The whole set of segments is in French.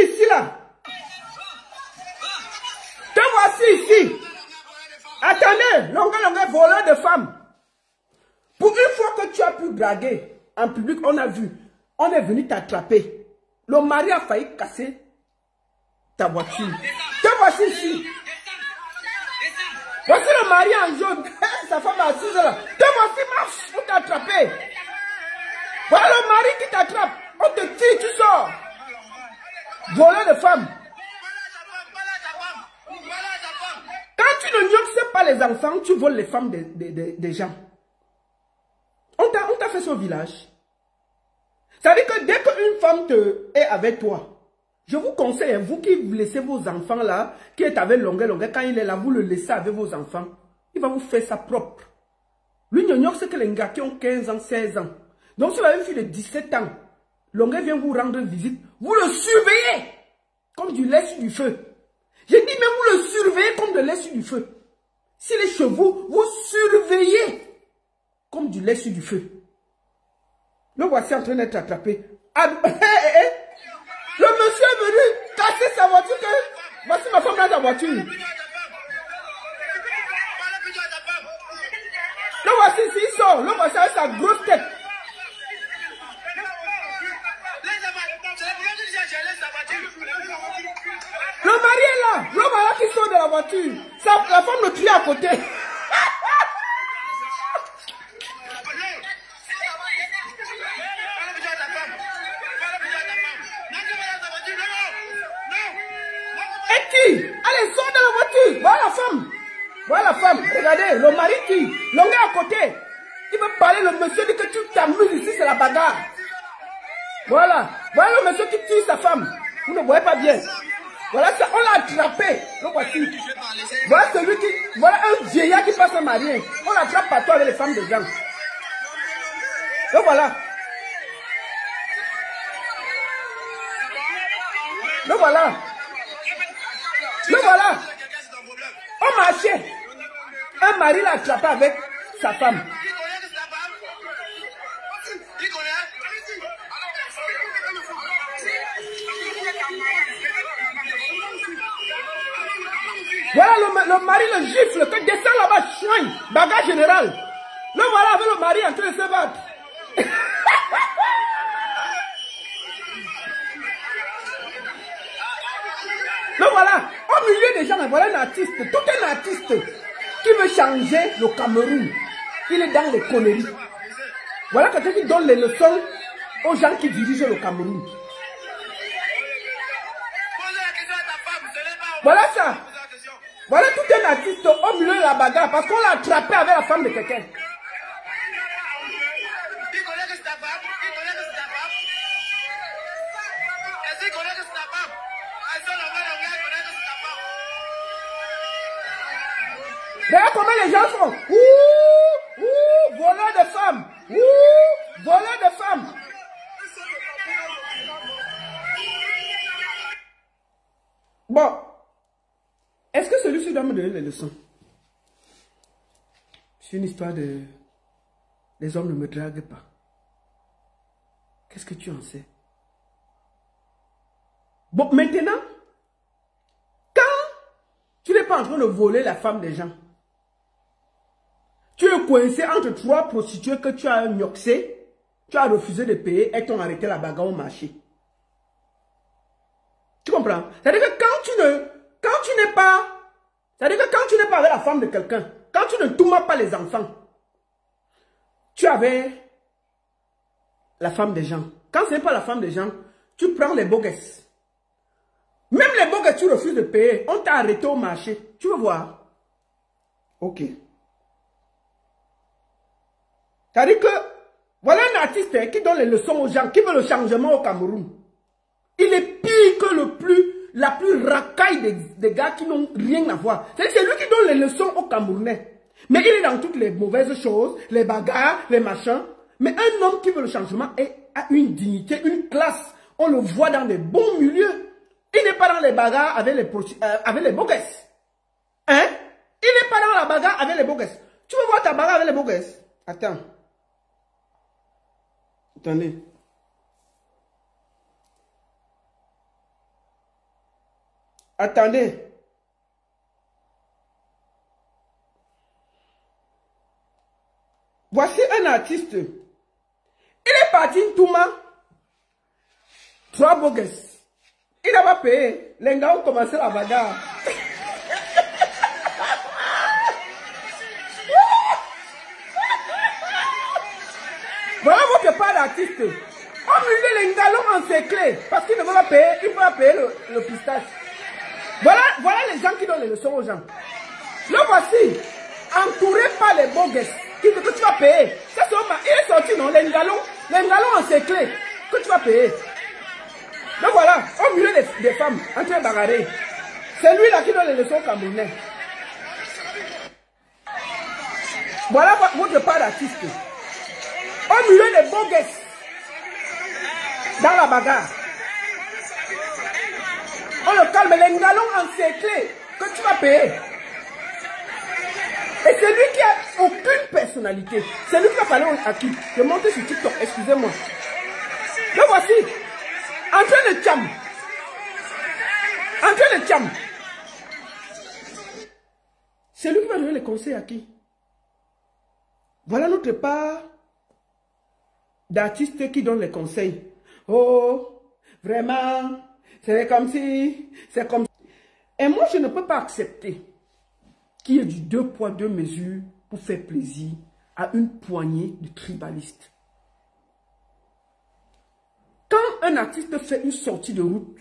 ici là. Te voici ici. Attendez, longue, voleur de femmes. Pour une fois que tu as pu draguer en public, on a vu. On est venu t'attraper. Le mari a failli casser ta voiture. Te voici ici. Voici le mari en jaune. Sa femme assise là. Te voici, marche pour t'attraper. Voilà le mari qui t'attrape. On te tire, tu sors. Voleur de femme. Quand tu ne noxes pas les enfants, tu voles les femmes des gens. On t'a fait ce village. Ça veut dire que dès qu'une femme est avec toi, je vous conseille, vous qui laissez vos enfants là, qui est avec longueur, quand il est là, vous le laissez avec vos enfants. Il va vous faire ça propre. Lui, c'est que les gars qui ont 15 ans, 16 ans. Donc, si vous avez une fille de 17 ans, longueur vient vous rendre visite, vous le surveillez comme du lait sur du feu. J'ai dit, mais vous le surveillez comme de lait sur du feu. Si les chevaux, vous surveillez comme du lait sur du feu. Le voici en train d'être attrapé. Le monsieur est venu casser sa voiture. Voici ma femme dans sa voiture. Le voici ici, il sort. Le voici avec sa grosse tête. Le mari est là. Le mari qui sort de la voiture. La femme le crie à côté. Allez, sors de la voiture. Voilà la femme. Voilà la femme. Regardez, le mari tire. L'homme est à côté. Il veut parler, le monsieur dit que tu t'amuses ici, c'est la bagarre. Voilà. Voilà le monsieur qui tire sa femme. Vous ne voyez pas bien. Voilà ça, on l'a attrapé. Le voici. Voilà celui qui... Voilà un vieillard qui passe à marier. On l'attrape partout avec les femmes de gens. Le voilà. Le voilà. Le voilà. On marchait. Un mari l'a attrapé avec sa femme. Voilà le mari le gifle, que descend là-bas, chouin, bagarre générale. Le voilà avec le mari en train de se battre. Le voilà, au milieu des gens, voilà un artiste, tout un artiste qui veut changer le Cameroun. Il est dans les conneries. Voilà quelqu'un qui donne les leçons aux gens qui dirigent le Cameroun. Voilà ça. Voilà tout un artiste au milieu de la bagarre parce qu'on l'a attrapé avec la femme de quelqu'un. Regarde comment les gens font. Ouh, voleur de femmes. Ouh, voleur de femmes. Bon. Est-ce que celui-ci doit me donner les leçons? C'est une histoire de... Les hommes ne me draguent pas. Qu'est-ce que tu en sais? Bon, maintenant, quand tu n'es pas en train de voler la femme des gens, tu es coincé entre trois prostituées que tu as gnoxé, tu as refusé de payer et t'ont arrêté la bagarre au marché. Tu comprends? C'est-à-dire que quand tu n'es pas avec la femme de quelqu'un, quand tu ne tournes pas les enfants, tu avais la femme des gens. Quand ce n'est pas la femme des gens, tu prends les bogues. Même les bogues, tu refuses de payer. On t'a arrêté au marché. Tu veux voir? Ok. C'est-à-dire que, voilà un artiste qui donne les leçons aux gens, qui veut le changement au Cameroun. Il est pire que la plus racaille des gars qui n'ont rien à voir. C'est lui qui donne les leçons aux Camerounais. Mais il est dans toutes les mauvaises choses, les bagarres, les machins. Mais un homme qui veut le changement a une dignité, une classe. On le voit dans des bons milieux. Il n'est pas dans les bagarres avec les bogues. Hein? Il n'est pas dans la bagarre avec les bogues. Tu veux voir ta bagarre avec les bogues? Attends. Attendez. Attendez. Voici un artiste. Il est parti Touma. 3 bogues. Il n'a pas payé. Les gars ont commencé la bagarre. Voilà votre part d'artiste. On musée les galons en séclé. Parce qu'ils ne veulent pas payer. Ils ne peuvent pas payer le pistache. Voilà les gens qui donnent les leçons aux gens. Là voici. Entouré par les bogues. Qui disent que tu vas payer. Ça, il est sorti, non? Les galons en séclé. Que tu vas payer. Donc voilà, au milieu des femmes en train de bagarrer. C'est lui là qui donne les leçons camerounais. Voilà votre part d'artiste. Au milieu des bogues. Dans la bagarre. On le calme, les galons en séclé. Que tu vas payer. Et c'est lui qui a aucune personnalité. C'est lui qui va parler à qui? Je monte sur TikTok, excusez-moi. Le voici. En train de tcham. En train de tcham. C'est lui qui va donner les conseils à qui? Voilà notre part d'artistes qui donnent les conseils. Oh, vraiment, c'est comme si, c'est comme... Et moi, je ne peux pas accepter qu'il y ait du 2 poids 2 mesures pour faire plaisir à une poignée de tribalistes. Quand un artiste fait une sortie de route,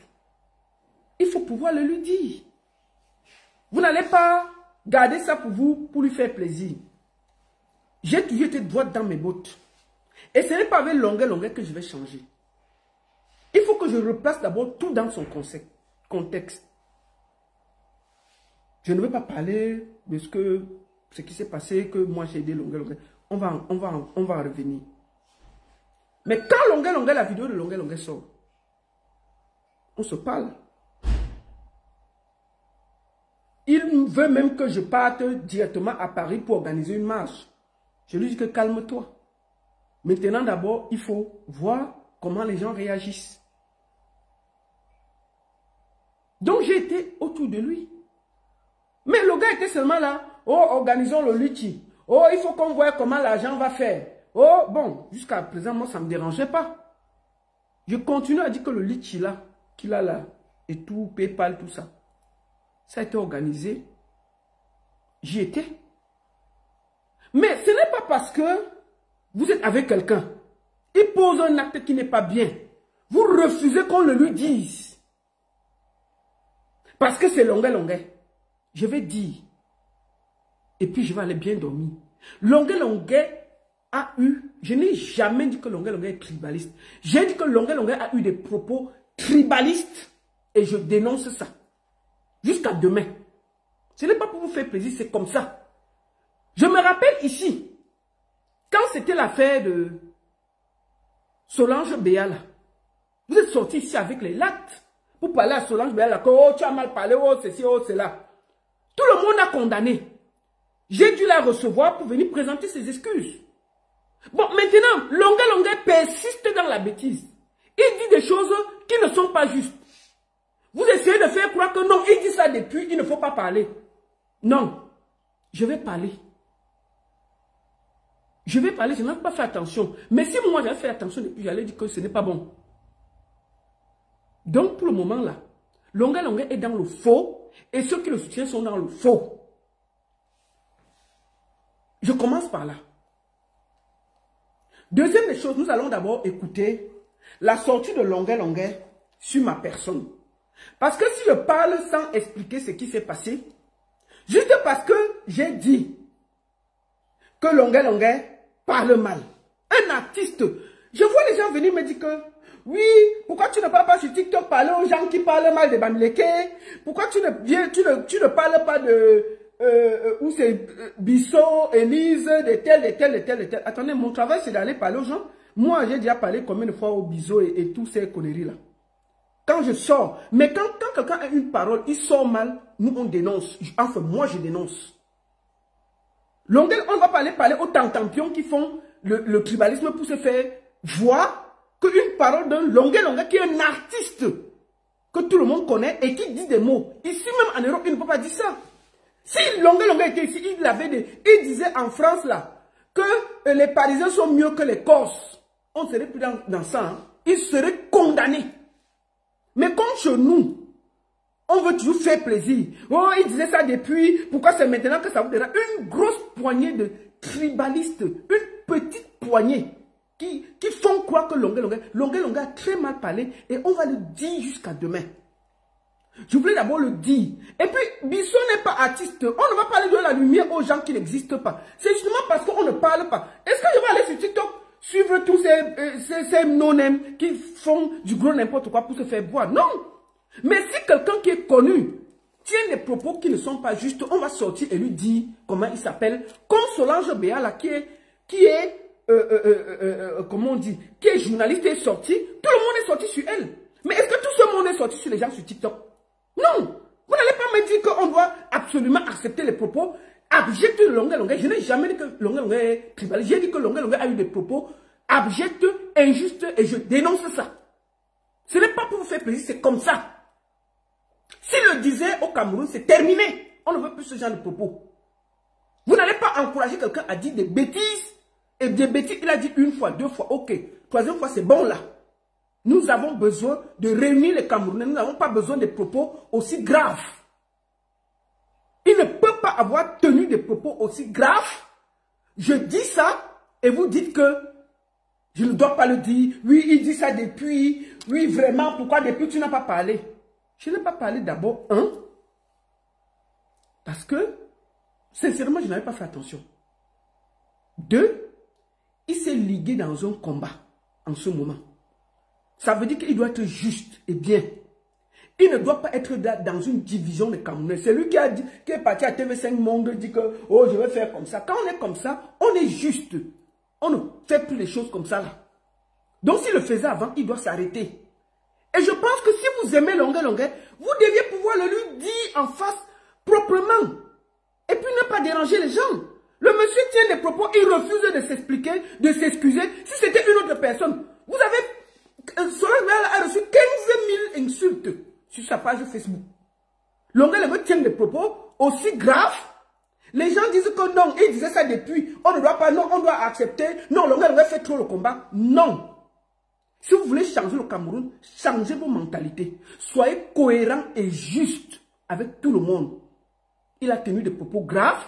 il faut pouvoir le lui dire. Vous n'allez pas garder ça pour vous, pour lui faire plaisir. J'ai toujours été droite dans mes bottes. Et ce n'est pas avec longueur que je vais changer. Il faut que je replace d'abord tout dans son contexte. Je ne veux pas parler de ce qui s'est passé, que moi j'ai aidé longueur. On va en revenir. Mais quand longueur, la vidéo de longueur sort, on se parle. Il veut même que je parte directement à Paris pour organiser une marche. Je lui dis que calme-toi. Maintenant d'abord, il faut voir comment les gens réagissent. Donc j'ai été autour de lui. Mais le gars était seulement là. Oh, organisons le litchi. Oh, il faut qu'on voie comment l'argent va faire. Oh, bon, jusqu'à présent, moi, ça ne me dérangeait pas. Je continue à dire que le litchi là, qu'il a là, et tout, PayPal, tout ça, ça a été organisé. J'y étais. Mais ce n'est pas parce que vous êtes avec quelqu'un, il pose un acte qui n'est pas bien. Vous refusez qu'on le lui dise. Parce que c'est longueur. Je vais dire. Et puis je vais aller bien dormir. Longueur a eu, je n'ai jamais dit que longueur est tribaliste. J'ai dit que longueur a eu des propos tribalistes. Et je dénonce ça. Jusqu'à demain. Ce n'est pas pour vous faire plaisir, c'est comme ça. Je me rappelle ici, quand c'était l'affaire de Solange Béala, vous êtes sortis ici avec les lattes pour parler à Solange Béala, que oh, tu as mal parlé, oh, ceci, oh, cela. Tout le monde a condamné. J'ai dû la recevoir pour venir présenter ses excuses. Bon, maintenant, longueur persiste dans la bêtise. Il dit des choses qui ne sont pas justes. Vous essayez de faire croire que non, il dit ça depuis, il ne faut pas parler. Non, je vais parler. Je vais parler, je n'ai pas fait attention. Mais si moi j'avais fait attention depuis, j'allais dire que ce n'est pas bon. Donc pour le moment là, longueur est dans le faux et ceux qui le soutiennent sont dans le faux. Je commence par là. Deuxième des choses, nous allons d'abord écouter la sortie de longueur sur ma personne. Parce que si je parle sans expliquer ce qui s'est passé, juste parce que j'ai dit que longueur parle mal. Un artiste. Je vois les gens venir me dire que oui, pourquoi tu ne parles pas sur TikTok parler aux gens qui parlent mal de Bamileke? Pourquoi tu ne parles pas de où c'est Bissot, Élise, de tel. Attendez, mon travail c'est d'aller parler aux gens. Moi j'ai déjà parlé combien de fois au Bissot et tous ces conneries là. Quand je sors, mais quand quelqu'un a une parole, il sort mal, nous on dénonce. Enfin, moi je dénonce. Longueur, on va pas aller parler aux tantampions qui font le tribalisme pour se faire voir qu'une parole d'un longueur qui est un artiste que tout le monde connaît et qui dit des mots. Ici même en Europe, il ne peut pas dire ça. Si Longuet était ici, il disait en France là que les Parisiens sont mieux que les Corses. On ne serait plus dans ça. Hein. Il serait condamné. Mais comme chez nous, on veut toujours faire plaisir. Oh, il disait ça depuis. Pourquoi c'est maintenant que ça vous dérange? Une grosse poignée de tribalistes, une petite poignée qui font croire que Longuet a très mal parlé et on va le dire jusqu'à demain. Je voulais d'abord le dire. Et puis, Bissot n'est pas artiste. On ne va pas aller donner la lumière aux gens qui n'existent pas. C'est justement parce qu'on ne parle pas. Est-ce que je vais aller sur TikTok suivre tous ces non-name qui font du gros n'importe quoi pour se faire boire? Non. Mais si quelqu'un qui est connu tient des propos qui ne sont pas justes, on va sortir et lui dire comment il s'appelle. Comme Solange Béala qui est comment on dit, qui est journaliste et est sorti. Tout le monde est sorti sur elle. Mais est-ce que tout ce monde est sorti sur les gens sur TikTok? Non. Vous n'allez pas me dire qu'on doit absolument accepter les propos abjects de Longuet. Je n'ai jamais dit que Longuet est tribaliste. J'ai dit que Longuet a eu des propos abjects, injustes et je dénonce ça. Ce n'est pas pour vous faire plaisir, c'est comme ça. S'il le disait au Cameroun, c'est terminé. On ne veut plus ce genre de propos. Vous n'allez pas encourager quelqu'un à dire des bêtises. Et des bêtises, il a dit une fois, deux fois, ok. Troisième fois, c'est bon là. Nous avons besoin de réunir les Camerounais. Nous n'avons pas besoin de propos aussi graves. Il ne peut pas avoir tenu des propos aussi graves. Je dis ça et vous dites que je ne dois pas le dire. Oui, il dit ça depuis. Oui, vraiment, pourquoi depuis tu n'as pas parlé? Je n'ai pas parlé d'abord, parce que, sincèrement, je n'avais pas fait attention. 2, il s'est ligué dans un combat en ce moment. Ça veut dire qu'il doit être juste et bien. Il ne doit pas être dans une division de Camerounais. C'est lui qui est parti à TV5 Monde, dit que, oh, je vais faire comme ça. Quand on est comme ça, on est juste. On ne fait plus les choses comme ça là. Donc s'il le faisait avant, il doit s'arrêter. Et je pense que si vous aimez Longuet, vous deviez pouvoir le lui dire en face proprement. Et puis ne pas déranger les gens. Le monsieur tient des propos, il refuse de s'expliquer, de s'excuser. Si c'était une autre personne, vous avez... Solange Béala a reçu 15 000 insultes sur sa page Facebook. Longuet tient des propos aussi graves. Les gens disent que non, il disait ça depuis. On ne doit pas, non, on doit accepter. Non, Longuet fait trop le combat. Non. Si vous voulez changer le Cameroun, changez vos mentalités. Soyez cohérents et justes avec tout le monde. Il a tenu des propos graves.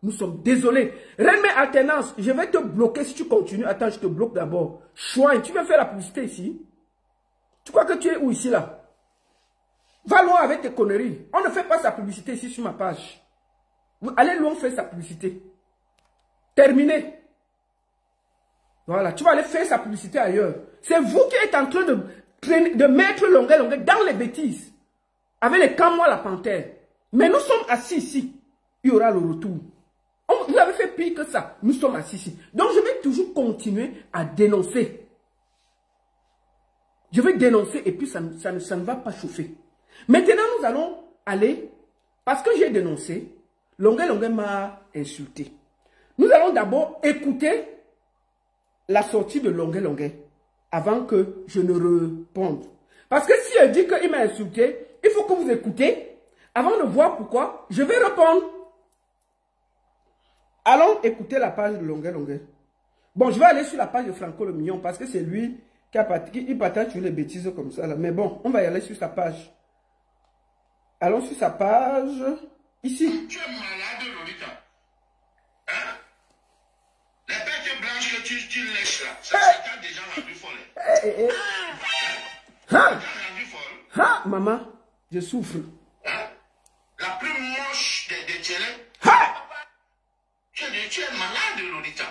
Nous sommes désolés. Reine Mère Alternance, je vais te bloquer si tu continues. Attends, je te bloque d'abord. Chouin, tu veux faire la publicité ici? Tu crois que tu es où ici là? Va loin avec tes conneries. On ne fait pas sa publicité ici sur ma page. Vous allez loin faire sa publicité. Terminé. Voilà, tu vas aller faire sa publicité ailleurs. C'est vous qui êtes en train de mettre Longuet dans les bêtises. Avec les Camois, la panthère. Mais nous sommes assis ici. Il y aura le retour. Vous avez fait pire que ça. Nous sommes assis ici. Donc je vais toujours continuer à dénoncer. Je vais dénoncer et puis ça ne va pas chauffer. Maintenant, nous allons aller, parce que j'ai dénoncé, Longuet m'a insulté. Nous allons d'abord écouter la sortie de Longuet avant que je ne réponde. Parce que si elle dit qu'il m'a insulté, il faut que vous écoutez avant de voir pourquoi je vais répondre. Allons écouter la page de Longuet. Bon, je vais aller sur la page de Franco le Mignon parce que c'est lui qui partage sur les bêtises comme ça. Là. Mais bon, on va y aller sur sa page. Allons sur sa page. Ici. Tu es malade, Lolita. Hein? Les bêtes blanches que tu lèches là, ça t'a déjà rendu folle. Ah, maman, je souffre. Hein? La plus moche des télés. Tu es malade, Lolita.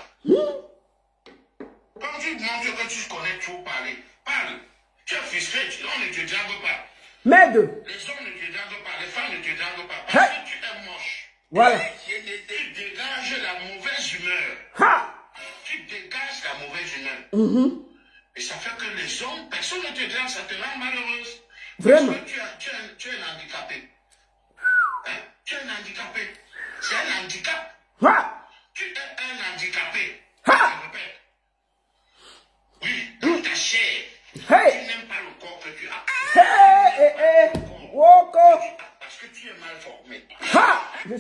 Comme tu montres que tu connais tout parler, parle. Tu es frustré, on ne te drague pas. Merde. Les hommes ne te draguent pas, les femmes ne te draguent pas. Parce que tu es moche. Voilà. Tu dégages la mauvaise humeur. Ha. Tu dégages la mauvaise humeur. Et ça fait que les hommes, personne ne te drague, ça te rend malheureuse. Vraiment. Parce que tu es un handicapé. Hein? Tu es un handicapé. C'est un handicap. Ha. Tu es un handicapé. Ha. Je répète. Oui, dans ta chair. Hey. Tu n'aimes pas le corps que tu as. Hey, hey, hey.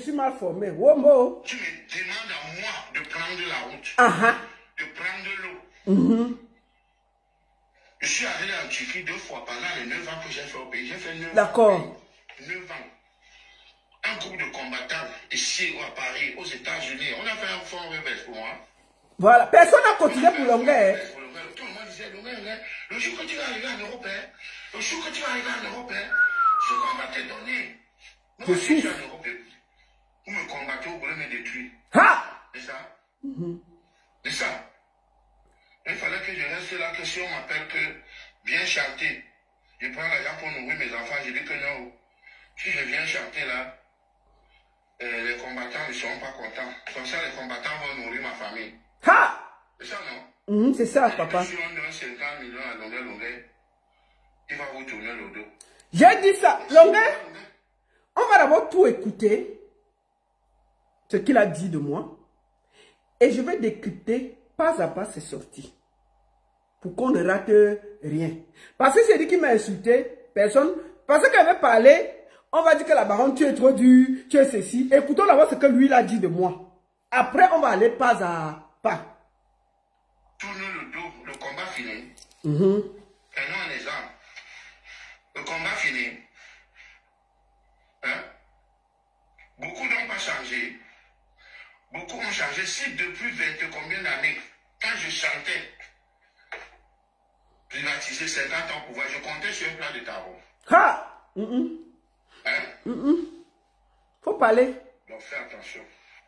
suis mal formé. Womo. Tu me demandes à moi de prendre la route. De prendre l'eau. Je suis allé en Turquie 2 fois pendant les 9 ans que j'ai fait au pays. J'ai fait 9 ans. D'accord. 9 ans. Un groupe de combattants ici ou à Paris, aux États-Unis. On a fait un fonds reverse pour moi. Voilà. Personne n'a continué pour Longuet. Tout le monde disait, Longuet, le jour que tu vas arriver en Europe, le jour que tu vas arriver en Europe, ce qu'on va te donner. Je suis en Europe. Vous me combattez, vous voulez me détruire. C'est ça? C'est ça. Il fallait que je reste là, que si on m'appelle que viens chanter, je prends l'argent pour nourrir mes enfants, je dis que non. Si je viens chanter là, les combattants ne seront pas contents. Comme ça, les combattants vont nourrir ma famille. C'est ça, non? C'est ça, papa. Si on donne 50 millions à Longuet, il va vous tourner le dos. J'ai dit ça. Longuet, on va d'abord tout écouter, ce qu'il a dit de moi, et je vais décrypter pas à pas ses sorties, pour qu'on ne rate rien. Parce que c'est lui qui m'a insulté, personne, parce qu'elle veut parler, on va dire que la baronne, tu es trop dur, tu es ceci. Écoutons d'abord ce que lui il a dit de moi. Après, on va aller pas à pas. Tourne le dos, le combat fini. Prenons un exemple. Le combat fini. Beaucoup n'ont pas changé. Beaucoup ont changé. Si depuis 20 combien d'années, quand je chantais, privatiser 50 ans pour pouvoir, je comptais sur un plat de tarot. Faut parler. Donc fais attention.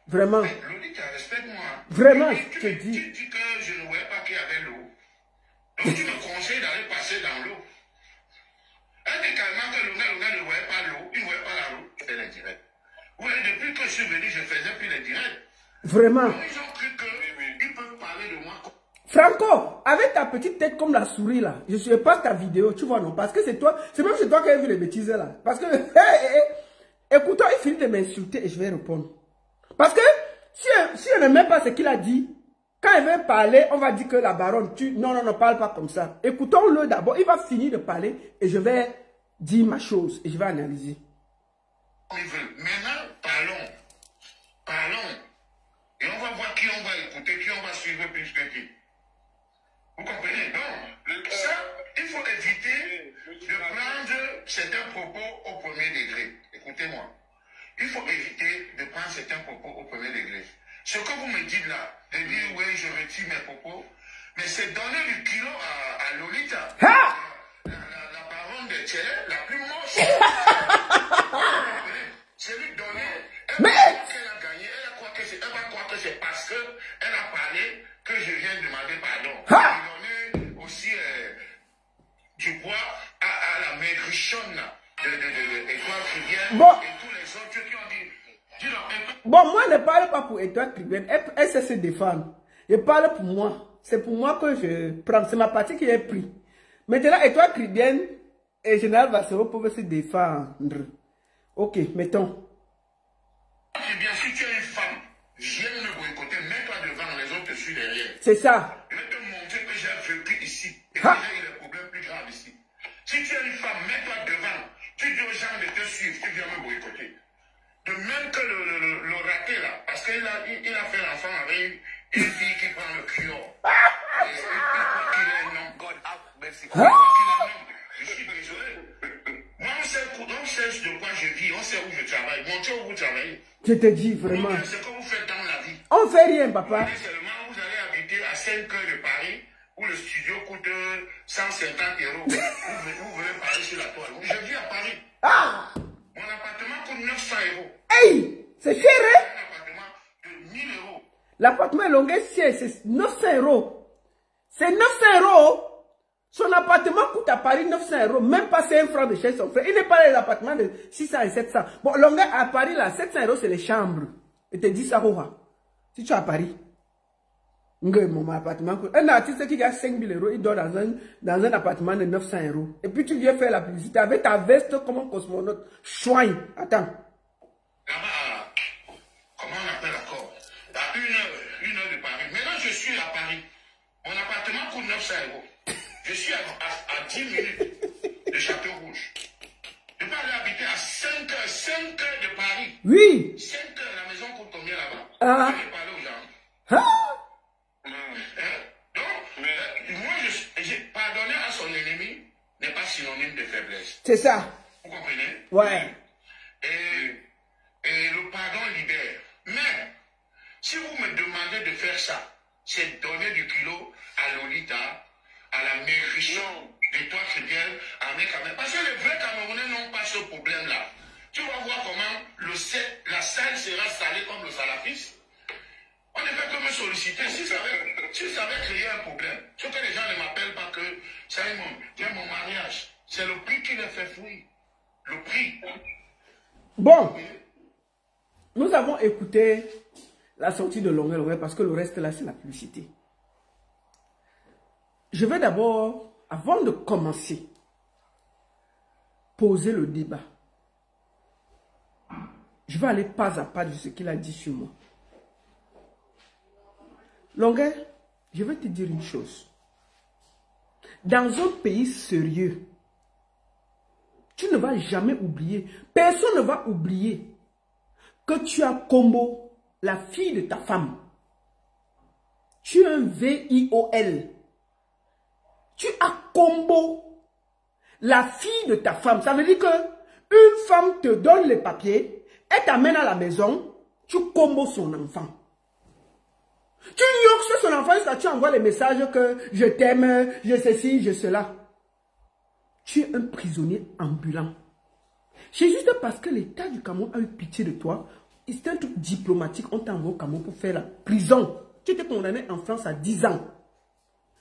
Vraiment. Lolita, respecte-moi. Vraiment, je te dis. Tu dis que je ne voyais pas qu'il y avait l'eau. Donc tu me conseilles d'aller passer dans l'eau. Un des carrément que Longuet ne voyait pas l'eau, il ne voyait pas la route, c'était les directs. Oui, depuis que je suis venu, je faisais plus les directs. Vraiment. Donc, ils ont cru qu'ils peuvent parler de moi. Franco, avec ta petite tête comme la souris là, je suis pas ta vidéo, tu vois non, parce que c'est toi, c'est même chez toi qui as vu les bêtises là. Parce que, écoutons, il finit de m'insulter et je vais répondre. Parce que, si on n'aime pas ce qu'il a dit, quand il veut parler, on va dire que la baronne, non, parle pas comme ça. Écoutons-le d'abord, il va finir de parler et je vais dire ma chose et je vais analyser. Maintenant, parlons. Et on va voir qui on va écouter, qui on va suivre plus que qui. Vous comprenez? Donc, ça, il faut éviter de prendre certains propos au premier degré. Écoutez-moi. Il faut éviter de prendre certains propos au premier degré. Ce que vous me dites là, de dire oui, je retire mes propos, mais c'est donner du kilo à Lolita. La baronne de Tchèle, la plus moche. C'est lui donner. Elle va croire qu'elle a gagné, elle va croire que c'est parce qu'elle a parlé que je viens demander pardon. Lui donner aussi du poids à la maigrichonne d'Étoile Trivienne et tous les autres qui ont dit. Bon, moi, je ne parle pas pour Étoile Trivienne. Elle sait se défendre. Je parle pour moi. C'est pour moi que je prends. C'est ma partie qui est prise. Maintenant, Étoile Trivienne et Général Vassero peuvent se défendre. Ok, mettons. Eh bien, si tu es une femme, viens me boycotter, mets-toi devant, les autres te suivent derrière. C'est ça. Je vais te montrer que j'ai vécu ici. Et que j'ai eu des problèmes plus graves ici. Si tu es une femme, mets-toi devant. Tu dis aux gens de te suivre, tu viens me boycotter. De même que le raté là, parce qu'il a fait l'enfant avec une fille qui prend le cure. Il croit qu'il est un homme. God have mercy. Il croit qu'il est un homme. Je suis désolé. Moi, on sait de quoi je vis, on sait où je travaille. Montrez où vous travaillez. Je te dis vraiment. C'est ce que vous faites dans la vie. On fait rien, papa. Seulement, vous allez habiter à 5 heures de Paris, où le studio coûte 150 €. Vous venez parler sur la toile. Je vis à Paris. Mon appartement coûte 900 €. Hey, c'est cher, hein? Un appartement de 1000 €. L'appartement est Longuet, c'est 900 €. C'est 900 €. Son appartement coûte à Paris 900 €. Même pas 5 francs de chez son frère. Il n'est pas les appartements de 600 et 700. Bon, Longuet à Paris, là, 700 €, c'est les chambres. Et te dis ça, Roha. Si tu es à Paris. Mon appartement coûte. Un artiste qui gagne 5 000 €, il dort dans un appartement de 900 €. Et puis tu viens faire la publicité avec ta veste comme un cosmonaute. Chouin. Attends. Là-bas, comment on appelle encore? À 1 heure de Paris. Maintenant, je suis à Paris. Mon appartement coûte 900 €. Je suis à 10 minutes de Château Rouge. Je peux aller habiter à 5 heures de Paris. Oui. 5 Ah. Je vais parler aux gens. Hein? Donc, moi, j'ai pardonné à son ennemi n'est pas synonyme de faiblesse. C'est ça. Vous comprenez? Ouais. Et le pardon libère. Mais, si vous me demandez de faire ça, c'est donner du kilo à Lolita, à la mairie de toi chrétienne, à mes camarades. Parce que les vrais Camerounais n'ont pas ce problème-là. Tu vas voir comment la salle sera salée comme le salafiste. On ne fait que me solliciter si ça avait créé un problème. Ce que les gens ne m'appellent pas que Simon, j'ai mon mariage. C'est le prix qui les fait fuir. Le prix. Bon, nous avons écouté la sortie de Longueuil parce que le reste là, c'est la publicité. Je vais d'abord, avant de commencer, poser le débat. Je vais aller pas à pas de ce qu'il a dit sur moi. Longueuil, je vais te dire une chose. Dans un pays sérieux, tu ne vas jamais oublier, personne ne va oublier que tu as Combo, la fille de ta femme. Tu as un VIOL. Tu as Combo, la fille de ta femme. Ça veut dire que une femme te donne les papiers, elle t'amène à la maison, tu Combo son enfant. Tu yoxes son enfant jusqu'à tu envoies les messages que je t'aime, je ceci, je cela. Tu es un prisonnier ambulant. C'est juste parce que l'État du Cameroun a eu pitié de toi. C'est un truc diplomatique. On t'a envoyé au Cameroun pour faire la prison. Tu étais condamné en France à 10 ans.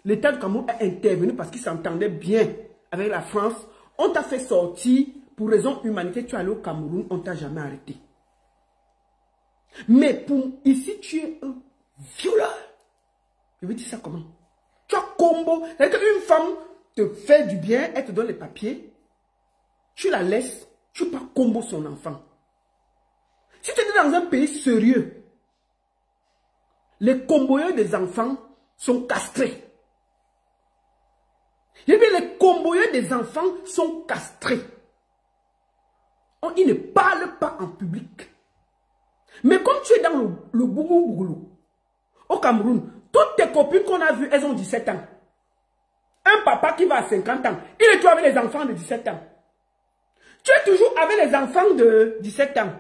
L'État du Cameroun a intervenu parce qu'il s'entendait bien avec la France. On t'a fait sortir pour raison humanitaire. Tu es allé au Cameroun, on ne t'a jamais arrêté. Mais pour ici, tu es un violeur. Je veux dire ça comment? Tu as Combo. C'est-à-dire qu'une femme te fait du bien, elle te donne les papiers. Tu la laisses, tu peux Combo son enfant. Si tu es dans un pays sérieux, les comboyeurs des enfants sont castrés. Et bien les comboyeurs des enfants sont castrés. Ils ne parlent pas en public. Mais comme tu es dans le bougou-bougou, au Cameroun, toutes tes copines qu'on a vues, elles ont 17 ans. Un papa qui va à 50 ans, il est toujours avec les enfants de 17 ans. Tu es toujours avec les enfants de 17 ans.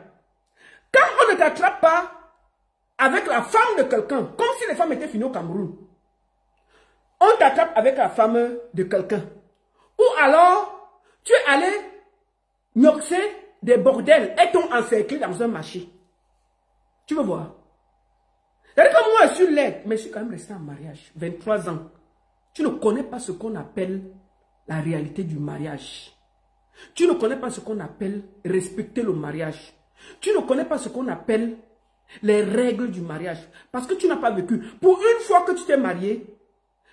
Quand on ne t'attrape pas avec la femme de quelqu'un, comme si les femmes étaient finies au Cameroun, on t'attrape avec la femme de quelqu'un. Ou alors, tu es allé noxer des bordels et t'ont encerclé dans un marché. Tu veux voir? C'est-à-dire que moi, je suis laide, mais je suis quand même resté en mariage. 23 ans. Tu ne connais pas ce qu'on appelle la réalité du mariage. Tu ne connais pas ce qu'on appelle respecter le mariage. Tu ne connais pas ce qu'on appelle les règles du mariage. Parce que tu n'as pas vécu. Pour une fois que tu t'es marié,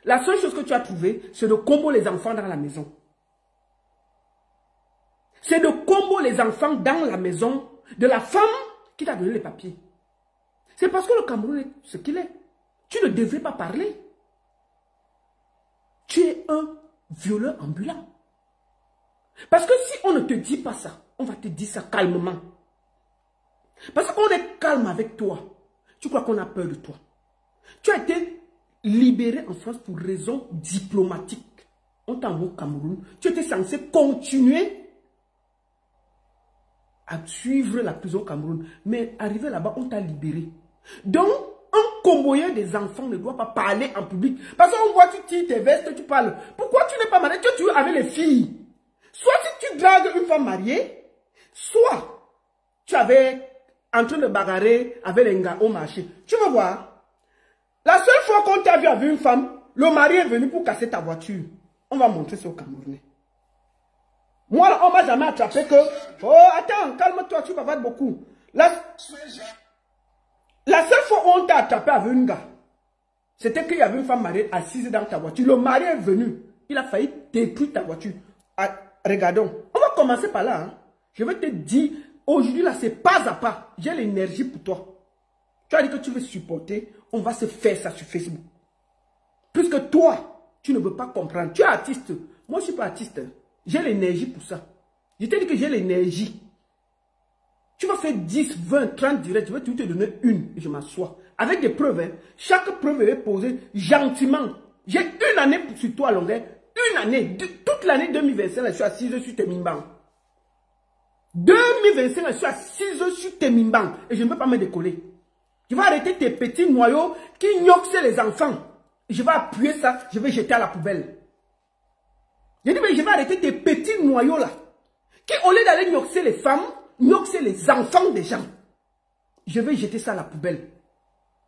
la seule chose que tu as trouvé, c'est de combo les enfants dans la maison. C'est de combo les enfants dans la maison de la femme qui t'a donné les papiers. C'est parce que le Cameroun est ce qu'il est. Tu ne devrais pas parler. Tu es un violeur ambulant. Parce que si on ne te dit pas ça, on va te dire ça calmement. Parce qu'on est calme avec toi. Tu crois qu'on a peur de toi. Tu as été libéré en France pour raison diplomatique. On t'a envoyé au Cameroun. Tu étais censé continuer à suivre la prison au Cameroun. Mais arrivé là-bas, on t'a libéré. Donc, un comboyeur des enfants ne doit pas parler en public. Parce qu'on voit, tu tires tes vestes, tu parles. Pourquoi tu n'es pas marié? Tu es avec les filles. Soit si tu dragues une femme mariée, soit tu avais en train de bagarrer avec les gars au marché. Tu veux voir? La seule fois qu'on t'a vu avec une femme, le mari est venu pour casser ta voiture. On va montrer ça au Camerounais. Moi, là, on ne m'a jamais attrapé que... Oh, attends, calme-toi, tu bavardes beaucoup. La seule fois où on t'a attrapé avec une gars, c'était qu'il y avait une femme mariée assise dans ta voiture. Le mari est venu. Il a failli détruire ta voiture. Ah, regardons. On va commencer par là. Hein. Je vais te dire, aujourd'hui, là, c'est pas à pas. J'ai l'énergie pour toi. Tu as dit que tu veux supporter. On va se faire ça sur Facebook. Puisque toi, tu ne veux pas comprendre. Tu es artiste. Moi, je ne suis pas artiste. J'ai l'énergie pour ça. Je t'ai dit que j'ai l'énergie. Tu vas faire 10, 20, 30 directs. Je vais te donner une et je m'assois. Avec des preuves. Hein. Chaque preuve est posée gentiment. J'ai une année sur toi à longueur. Une année. Toute l'année 2025, je suis assise sur tes mimbans. 2025, je suis assise sur tes mimbans. Et je ne veux pas me décoller. Je vais arrêter tes petits noyaux qui gnoxent les enfants. Je vais appuyer ça. Je vais jeter à la poubelle. Je dis, mais je vais arrêter tes petits noyaux là. Qui, au lieu d'aller gnoxer les femmes, gnoxer les enfants des gens. Je vais jeter ça à la poubelle.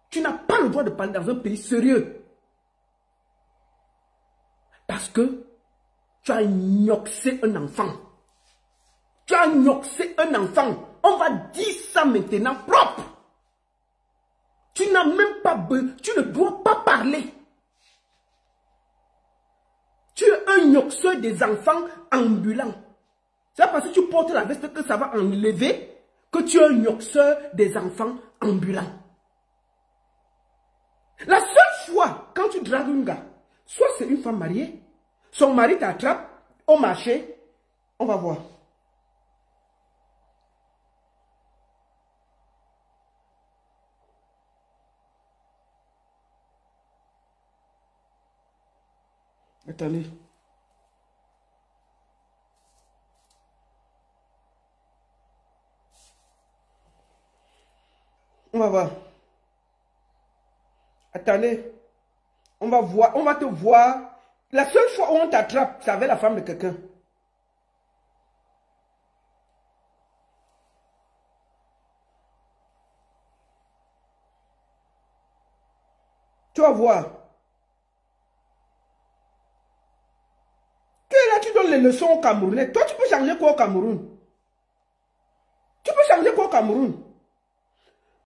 Tu n'as pas le droit de parler dans un pays sérieux. Parce que tu as gnoxé un enfant. Tu as gnoxé un enfant. On va dire ça maintenant propre. Tu n'as même pas besoin. Tu ne dois pas parler. Tu es un gnoxeur des enfants ambulants. C'est parce que tu portes la veste que ça va enlever que tu es un gnoxeur des enfants ambulants. La seule fois, quand tu dragues un gars, soit c'est une femme mariée, son mari t'attrape au marché, on va voir. Attendez. On va voir. Attendez. On va voir. On va te voir. La seule fois où on t'attrape, c'est avec la femme de quelqu'un. Tu vas voir. Que là, tu donnes les leçons au Camerounais. Toi, tu peux changer quoi au Cameroun? Tu peux changer quoi au Cameroun?